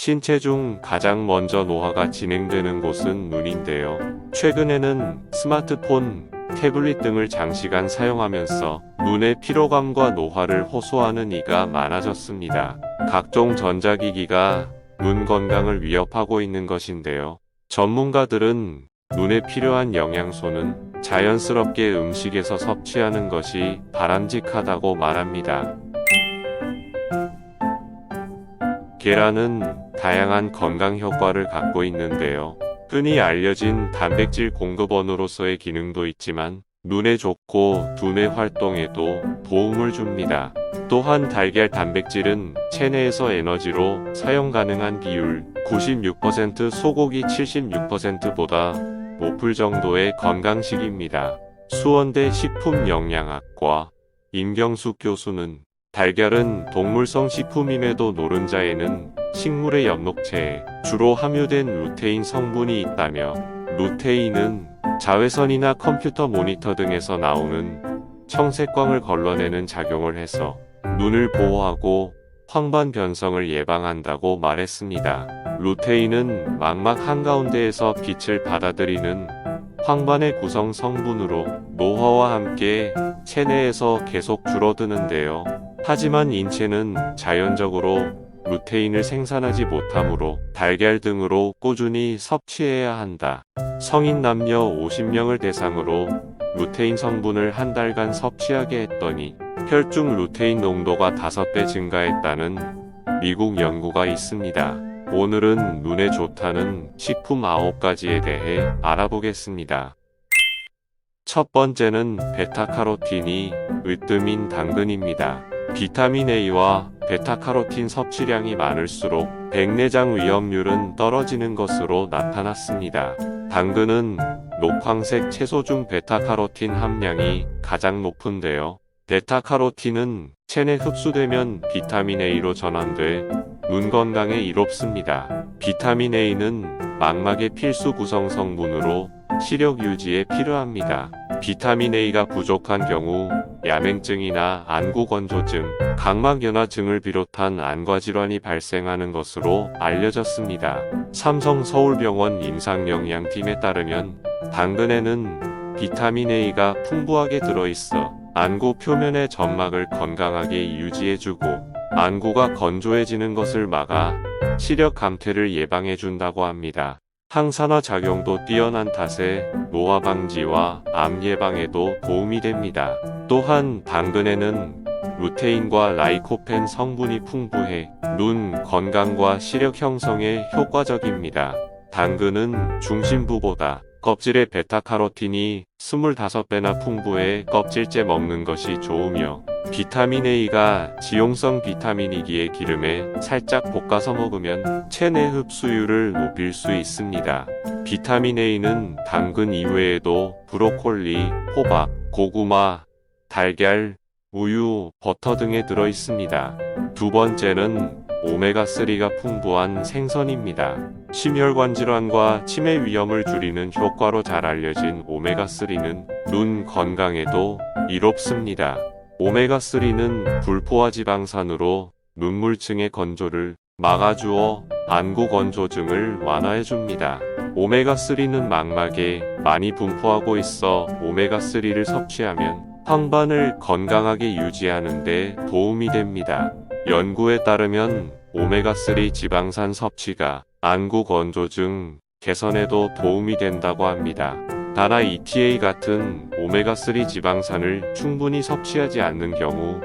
신체 중 가장 먼저 노화가 진행되는 곳은 눈인데요. 최근에는 스마트폰, 태블릿 등을 장시간 사용하면서 눈의 피로감과 노화를 호소하는 이가 많아졌습니다. 각종 전자기기가 눈 건강을 위협하고 있는 것인데요. 전문가들은 눈에 필요한 영양소는 자연스럽게 음식에서 섭취하는 것이 바람직하다고 말합니다. 계란은 다양한 건강 효과를 갖고 있는데요. 흔히 알려진 단백질 공급원으로서의 기능도 있지만 눈에 좋고 두뇌 활동에도 도움을 줍니다. 또한 달걀 단백질은 체내에서 에너지로 사용 가능한 비율 96%, 소고기 76%보다 높을 정도의 건강식입니다. 수원대 식품영양학과 임경숙 교수는 달걀은 동물성 식품임에도 노른자에는 식물의 엽록체에 주로 함유된 루테인 성분이 있다며, 루테인은 자외선이나 컴퓨터 모니터 등에서 나오는 청색광을 걸러내는 작용을 해서 눈을 보호하고 황반 변성을 예방한다고 말했습니다. 루테인은 망막 한가운데에서 빛을 받아들이는 황반의 구성 성분으로 노화와 함께 체내에서 계속 줄어드는데요. 하지만 인체는 자연적으로 루테인을 생산하지 못하므로 달걀 등으로 꾸준히 섭취해야 한다. 성인 남녀 50명을 대상으로 루테인 성분을 한 달간 섭취하게 했더니 혈중 루테인 농도가 5배 증가했다는 미국 연구가 있습니다. 오늘은 눈에 좋다는 식품 9가지에 대해 알아보겠습니다. 첫 번째는 베타카로틴이 으뜸인 당근입니다. 비타민 A와 베타카로틴 섭취량이 많을수록 백내장 위험률은 떨어지는 것으로 나타났습니다. 당근은 녹황색 채소 중 베타카로틴 함량이 가장 높은데요. 베타카로틴은 체내 흡수되면 비타민 A로 전환돼 눈 건강에 이롭습니다. 비타민 A는 망막의 필수 구성 성분으로 시력 유지에 필요합니다. 비타민 A가 부족한 경우 야맹증이나 안구건조증, 각막연화증을 비롯한 안과질환이 발생하는 것으로 알려졌습니다. 삼성서울병원 임상영양팀에 따르면 당근에는 비타민 A가 풍부하게 들어있어 안구 표면의 점막을 건강하게 유지해주고 안구가 건조해지는 것을 막아 시력 감퇴를 예방해준다고 합니다. 항산화 작용도 뛰어난 탓에 노화 방지와 암 예방에도 도움이 됩니다. 또한 당근에는 루테인과 라이코펜 성분이 풍부해 눈 건강과 시력 형성에 효과적입니다. 당근은 중심부보다 껍질에 베타카로틴이 25배나 풍부해 껍질째 먹는 것이 좋으며, 비타민 A가 지용성 비타민이기에 기름에 살짝 볶아서 먹으면 체내 흡수율을 높일 수 있습니다. 비타민 A는 당근 이외에도 브로콜리, 호박, 고구마, 달걀, 우유, 버터 등에 들어 있습니다. 두 번째는 오메가3가 풍부한 생선입니다. 심혈관 질환과 치매 위험을 줄이는 효과로 잘 알려진 오메가3는 눈 건강에도 이롭습니다. 오메가3는 불포화 지방산으로 눈물층의 건조를 막아주어 안구 건조증을 완화해줍니다. 오메가3는 망막에 많이 분포하고 있어 오메가3를 섭취하면 황반을 건강하게 유지하는 데 도움이 됩니다. 연구에 따르면 오메가3 지방산 섭취가 안구 건조증 개선에도 도움이 된다고 합니다. 다나 ETA 같은 오메가3 지방산을 충분히 섭취하지 않는 경우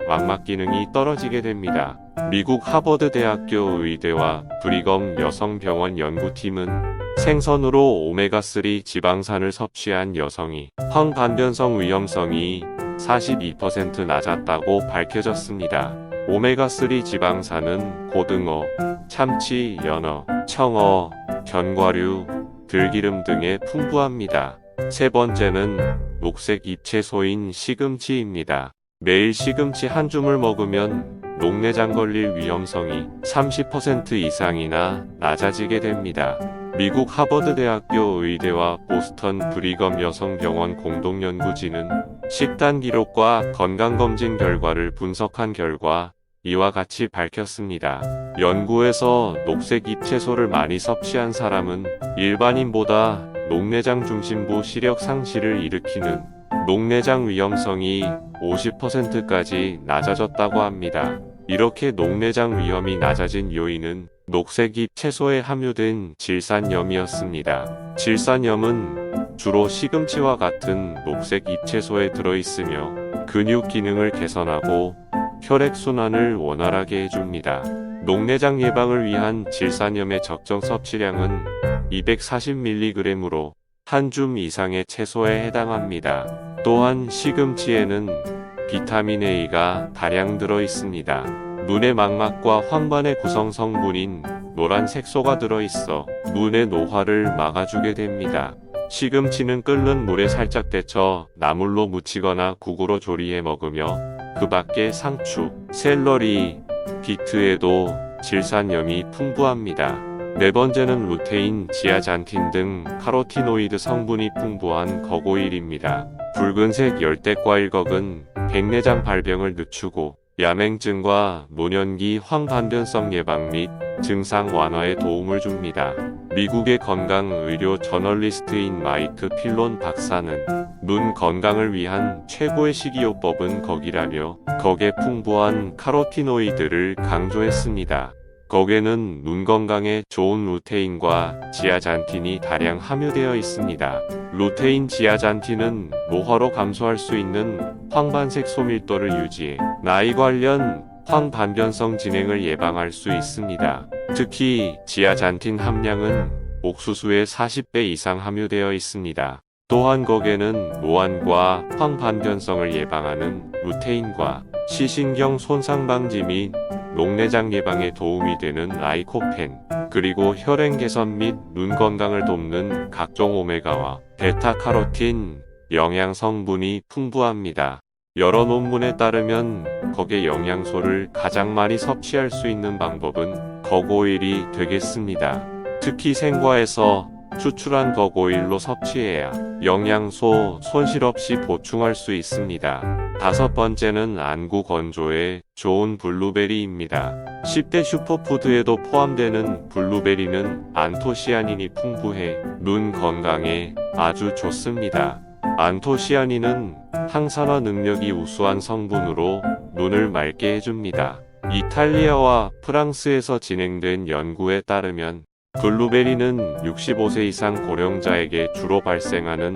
망막 기능이 떨어지게 됩니다. 미국 하버드 대학교 의대와 브리검 여성병원 연구팀은 생선으로 오메가3 지방산을 섭취한 여성이 황반변성 위험성이 42% 낮았다고 밝혀졌습니다. 오메가3 지방산은 고등어, 참치, 연어, 청어, 견과류, 들기름 등에 풍부합니다. 세 번째는 녹색 잎채소인 시금치입니다. 매일 시금치 한 줌을 먹으면 녹내장 걸릴 위험성이 30% 이상이나 낮아지게 됩니다. 미국 하버드대학교 의대와 보스턴 브리검 여성병원 공동연구진은 식단 기록과 건강검진 결과를 분석한 결과 이와 같이 밝혔습니다. 연구에서 녹색 잎채소를 많이 섭취한 사람은 일반인보다 녹내장 중심부 시력 상실을 일으키는 녹내장 위험성이 50%까지 낮아졌다고 합니다. 이렇게 녹내장 위험이 낮아진 요인은 녹색 잎 채소에 함유된 질산염이었습니다. 질산염은 주로 시금치와 같은 녹색 잎 채소에 들어있으며 근육 기능을 개선하고 혈액순환을 원활하게 해줍니다. 녹내장 예방을 위한 질산염의 적정 섭취량은 240mg으로 한 줌 이상의 채소에 해당합니다. 또한 시금치에는 비타민 A가 다량 들어 있습니다. 눈의 망막과 황반의 구성 성분인 노란 색소가 들어있어 눈의 노화를 막아주게 됩니다. 시금치는 끓는 물에 살짝 데쳐 나물로 무치거나 국으로 조리해 먹으며 그 밖에 상추, 샐러리, 비트에도 질산염이 풍부합니다. 네 번째는 루테인, 지아잔틴 등 카로티노이드 성분이 풍부한 거고일입니다. 붉은색 열대과일걱은 백내장 발병을 늦추고 야맹증과 노년기 황반변성 예방 및 증상 완화에 도움을 줍니다. 미국의 건강의료 저널리스트인 마이크 필론 박사는 눈 건강을 위한 최고의 식이요법은 걱이라며 걱의 풍부한 카로티노이드를 강조했습니다. 걱에는 눈 건강에 좋은 루테인과 지아잔틴이 다량 함유되어 있습니다. 루테인, 지아잔틴은 노화로 감소할 수 있는 황반색 소밀도를 유지해 나이 관련 황반변성 진행을 예방할 수 있습니다. 특히 지아잔틴 함량은 옥수수의 40배 이상 함유되어 있습니다. 또한 걱에는 노안과 황반변성을 예방하는 루테인과 시신경 손상 방지 및 녹내장 예방에 도움이 되는 라이코펜, 그리고 혈행 개선 및 눈 건강을 돕는 각종 오메가와 베타카로틴 영양 성분이 풍부합니다. 여러 논문에 따르면 걱의 영양소를 가장 많이 섭취할 수 있는 방법은 걱오일이 되겠습니다. 특히 생과에서 추출한 걱오일로 섭취해야 영양소 손실 없이 보충할 수 있습니다. 다섯 번째는 안구 건조에 좋은 블루베리입니다. 10대 슈퍼푸드에도 포함되는 블루베리는 안토시아닌이 풍부해 눈 건강에 아주 좋습니다. 안토시아닌은 항산화 능력이 우수한 성분으로 눈을 맑게 해줍니다. 이탈리아와 프랑스에서 진행된 연구에 따르면 블루베리는 65세 이상 고령자에게 주로 발생하는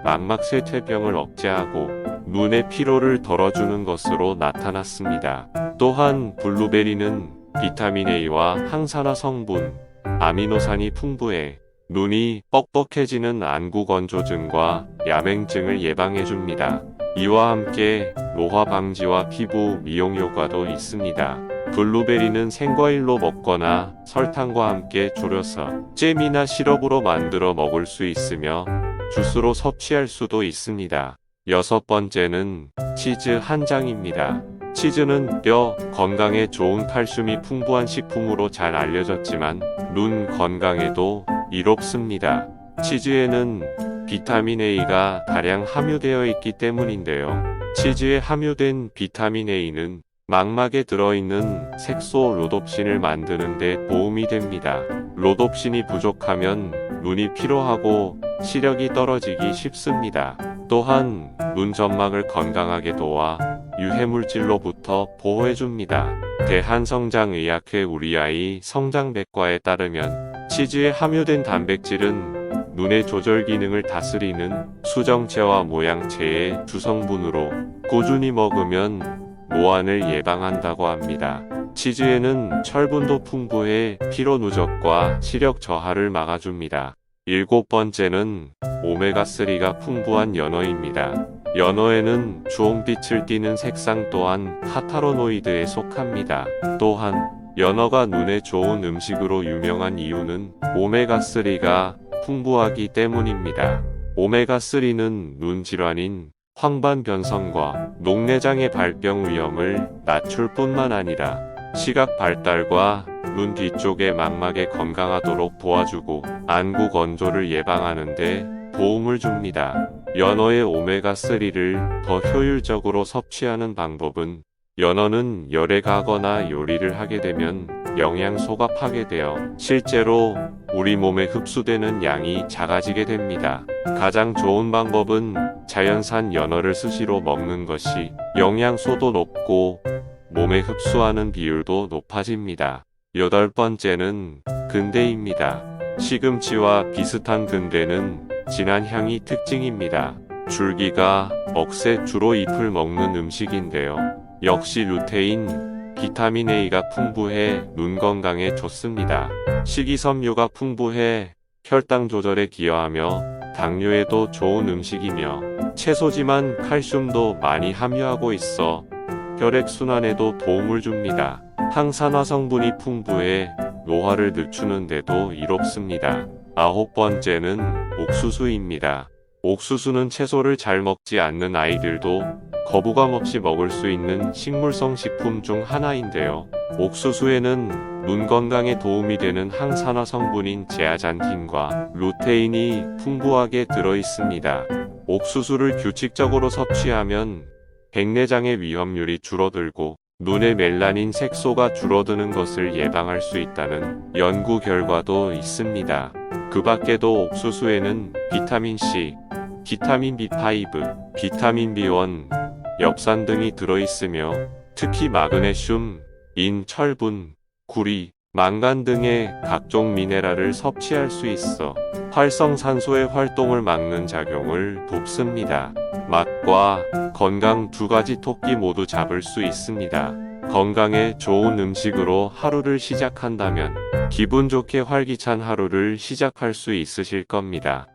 망막쇠퇴병을 억제하고 눈의 피로를 덜어주는 것으로 나타났습니다. 또한 블루베리는 비타민 A와 항산화 성분, 아미노산이 풍부해 눈이 뻑뻑해지는 안구 건조증과 야맹증을 예방해줍니다. 이와 함께 노화 방지와 피부 미용 효과도 있습니다. 블루베리는 생과일로 먹거나 설탕과 함께 졸여서 잼이나 시럽으로 만들어 먹을 수 있으며 주스로 섭취할 수도 있습니다. 여섯 번째는 치즈 한 장입니다. 치즈는 뼈 건강에 좋은 칼슘이 풍부한 식품으로 잘 알려졌지만 눈 건강에도 이롭습니다. 치즈에는 비타민 A가 다량 함유되어 있기 때문인데요. 치즈에 함유된 비타민 A는 망막에 들어있는 색소 로놉신을 만드는 데 도움이 됩니다. 로놉신이 부족하면 눈이 피로하고 시력이 떨어지기 쉽습니다. 또한 눈 점막을 건강하게 도와 유해물질로부터 보호해줍니다. 대한성장의학회 우리 아이 성장백과에 따르면 치즈에 함유된 단백질은 눈의 조절 기능을 다스리는 수정체와 모양체의 주성분으로 꾸준히 먹으면 노안을 예방한다고 합니다. 치즈에는 철분도 풍부해 피로 누적과 시력 저하를 막아줍니다. 일곱 번째는 오메가3가 풍부한 연어입니다. 연어에는 주홍빛을 띠는 색상 또한 카타로노이드에 속합니다. 또한 연어가 눈에 좋은 음식으로 유명한 이유는 오메가3가 풍부하기 때문입니다. 오메가3는 눈 질환인 황반변성과 녹내장의 발병 위험을 낮출 뿐만 아니라 시각 발달과 눈 뒤쪽의 망막에 건강하도록 도와주고 안구 건조를 예방하는 데 도움을 줍니다. 연어의 오메가3를 더 효율적으로 섭취하는 방법은 연어는 열에 가거나 요리를 하게 되면 영양소가 파괴되어 실제로 우리 몸에 흡수되는 양이 작아지게 됩니다. 가장 좋은 방법은 자연산 연어를 수시로 먹는 것이 영양소도 높고 몸에 흡수하는 비율도 높아집니다. 8번째는 근대입니다. 시금치와 비슷한 근대는 진한 향이 특징입니다. 줄기가 억새 주로 잎을 먹는 음식인데요. 역시 루테인, 비타민 A가 풍부해 눈 건강에 좋습니다. 식이섬유가 풍부해 혈당 조절에 기여하며 당뇨에도 좋은 음식이며 채소지만 칼슘도 많이 함유하고 있어 혈액순환에도 도움을 줍니다. 항산화 성분이 풍부해 노화를 늦추는 데도 이롭습니다. 9번째는 옥수수입니다. 옥수수는 채소를 잘 먹지 않는 아이들도 거부감 없이 먹을 수 있는 식물성 식품 중 하나인데요. 옥수수에는 눈 건강에 도움이 되는 항산화 성분인 제아잔틴과 루테인이 풍부하게 들어 있습니다. 옥수수를 규칙적으로 섭취하면 백내장의 위험률이 줄어들고 눈의 멜라닌 색소가 줄어드는 것을 예방할 수 있다는 연구 결과도 있습니다. 그 밖에도 옥수수에는 비타민 C, 비타민 B5, 비타민 B1, 엽산 등이 들어있으며 특히 마그네슘, 인, 철분, 구리, 망간 등의 각종 미네랄을 섭취할 수 있어 활성산소의 활동을 막는 작용을 돕습니다. 맛과 건강 두 가지 토끼 모두 잡을 수 있습니다. 건강에 좋은 음식으로 하루를 시작한다면 기분 좋게 활기찬 하루를 시작할 수 있으실 겁니다.